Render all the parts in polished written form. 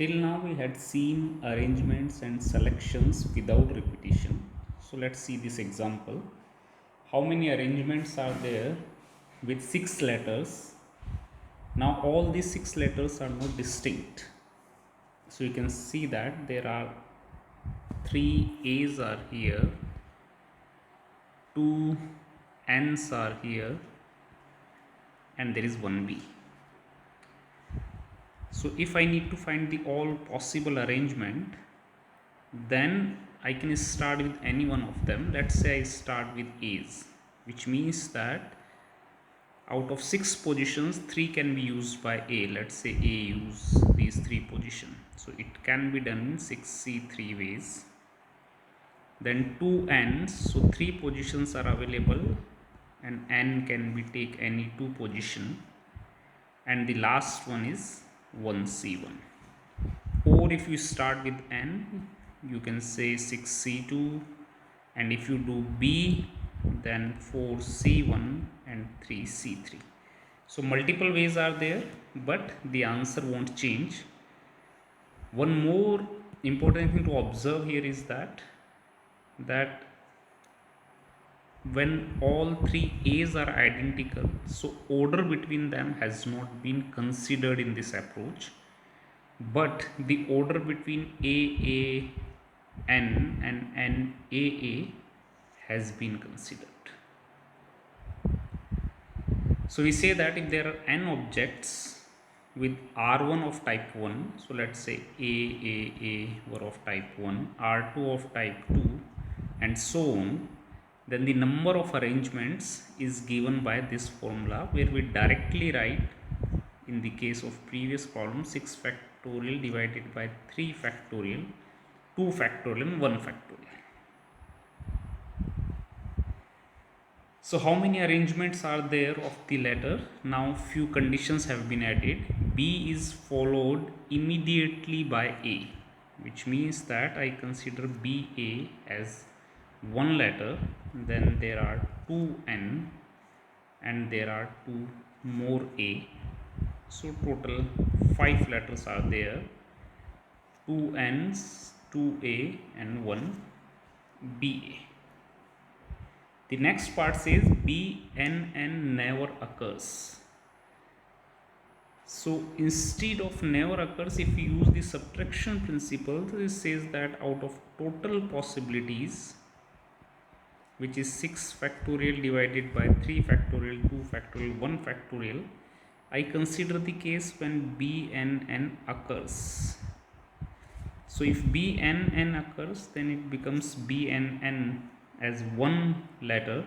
Till now we had seen arrangements and selections without repetition. So let's see this example. How many arrangements are there with 6 letters? Now all these 6 letters are not distinct. So you can see that there are 3 A's are here, 2 N's are here, and there is 1 B. So if I need to find the all possible arrangement, then I can start with any one of them. Let's say I start with A's, which means that out of 6 positions, 3 can be used by A. Let's say A use these 3 positions. So it can be done in 6C3 ways. Then 2 N's, so 3 positions are available and N can be take any 2 position. And the last one is 1C1. Or if you start with N, you can say 6C2, and if you do B, then 4C1 and 3C3. So multiple ways are there, but the answer won't change. One more important thing to observe here is that when all 3 A's are identical, so order between them has not been considered in this approach, but the order between AA N and NAA has been considered. So we say that if there are n objects with R1 of type 1, so let's say AAA were of type 1, R2 of type 2, and so on, then the number of arrangements is given by this formula, where we directly write, in the case of previous problem, 6 factorial divided by 3 factorial, 2 factorial and 1 factorial. So how many arrangements are there of the letter? Now few conditions have been added. B is followed immediately by A, which means that I consider BA as one letter, then there are 2N and there are 2 more A. So total 5 letters are there, 2 N's, 2A and 1 BA. The next part says BNN never occurs. So instead of never occurs, if we use the subtraction principle, this says that out of total possibilities, which is 6 factorial divided by 3 factorial, 2 factorial, 1 factorial, I consider the case when BNN occurs. So if BNN occurs, then it becomes BNN as one letter,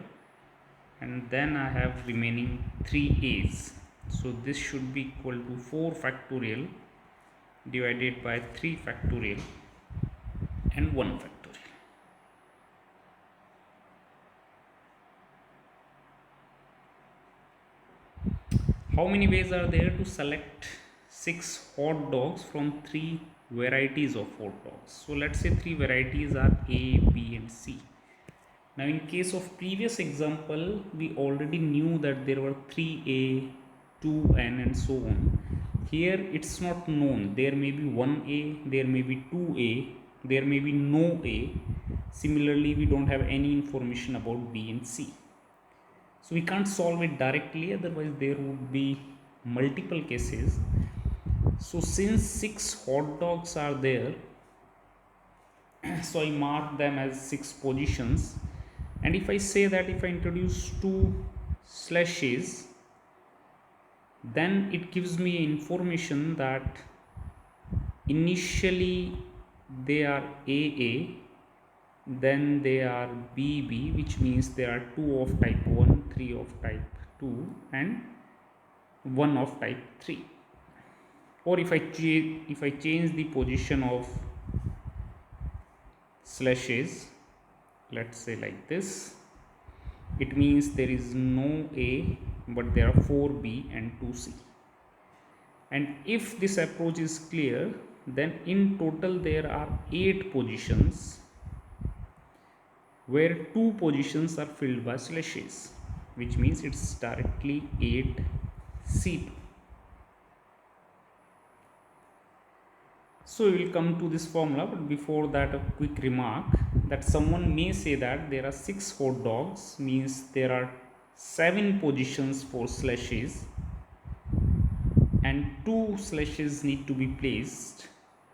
and then I have remaining 3 A's. So this should be equal to 4 factorial divided by 3 factorial and 1 factorial. How many ways are there to select 6 hot dogs from 3 varieties of hot dogs? So let's say 3 varieties are A, B and C. Now in case of previous example, we already knew that there were 3A, 2N and so on. Here it's not known. There may be 1A, there may be 2A, there may be no A. Similarly, we don't have any information about B and C. So we can't solve it directly, otherwise there would be multiple cases. So since 6 hot dogs are there, so I mark them as 6 positions. And if I say that if I introduce 2 slashes, then it gives me information that initially they are AA, then they are BB, which means there are 2 of type 1, 3 of type 2 and 1 of type 3. Or if I change the position of slashes, let's say like this, it means there is no A, but there are 4B and 2C. And if this approach is clear, then in total there are 8 positions, where 2 positions are filled by slashes, which means it's directly 8C2. So we will come to this formula, but before that a quick remark that someone may say that there are 6 hot dogs, means there are 7 positions for slashes and 2 slashes need to be placed.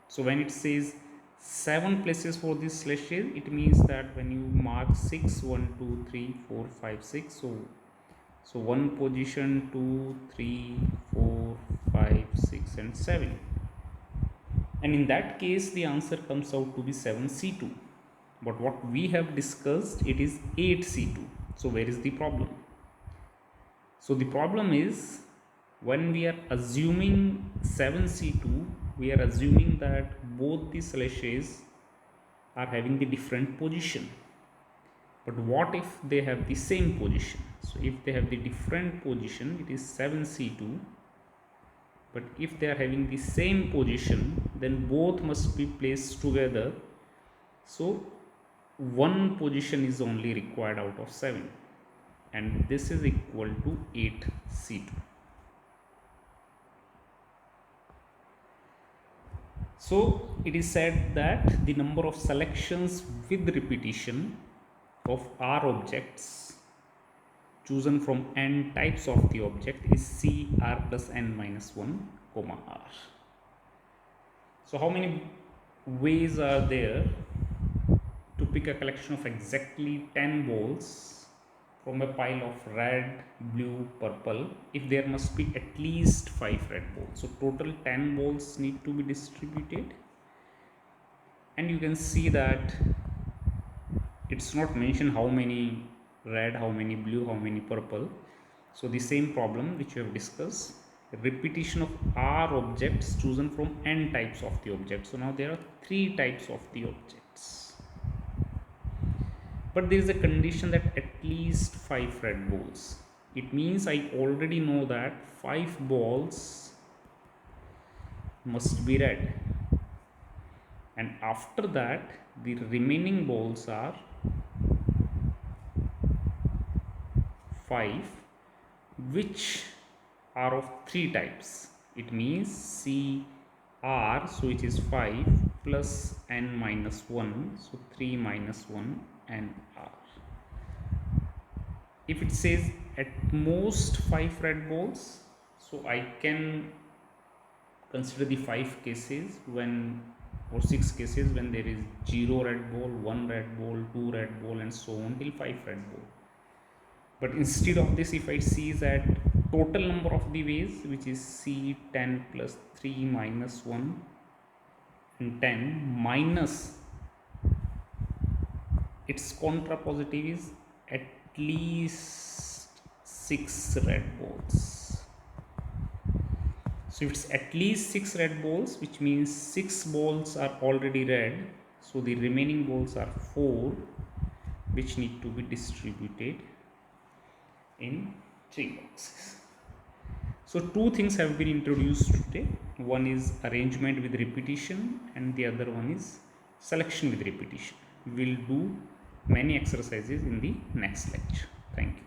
So when it says 7 places for these slashes, it means that when you mark 6, 1, 2, 3, 4, 5, 6, so 1 position, 2, 3, 4, 5, 6 and 7, and in that case the answer comes out to be 7C2. But what we have discussed, it is 8C2. So where is the problem? So the problem is, when we are assuming 7C2, we are assuming that both the slashes are having the different position. But what if they have the same position? So if they have the different position, it is 7C2. But if they are having the same position, then both must be placed together. So one position is only required out of 7, and this is equal to 8C2. So it is said that the number of selections with repetition of R objects chosen from n types of the object is C R plus n minus 1 comma R. So how many ways are there to pick a collection of exactly 10 balls from a pile of red, blue, purple, if there must be at least 5 red balls? So total 10 balls need to be distributed, and you can see that it's not mentioned how many red, how many blue, how many purple. So the same problem which we have discussed, repetition of R objects chosen from n types of the objects. So now there are 3 types of the objects, but there is a condition that at least 5 red balls. It means I already know that 5 balls must be red, and after that the remaining balls are 5, which are of 3 types. It means CR, so which is 5 plus n minus 1, so 3 minus 1 and R. If it says at most 5 red balls, so I can consider the 5 cases when, or 6 cases when there is 0 red ball, 1 red ball, 2 red ball and so on till 5 red ball. But instead of this, if I see that total number of the ways, which is C10 plus 3 minus 1 and 10 minus its contrapositive is at least 6 red balls. So if it's at least 6 red balls, which means 6 balls are already red, so the remaining balls are 4, which need to be distributed in 3 boxes. So 2 things have been introduced today. One is arrangement with repetition and the other one is selection with repetition. We will do many exercises in the next lecture. Thank you.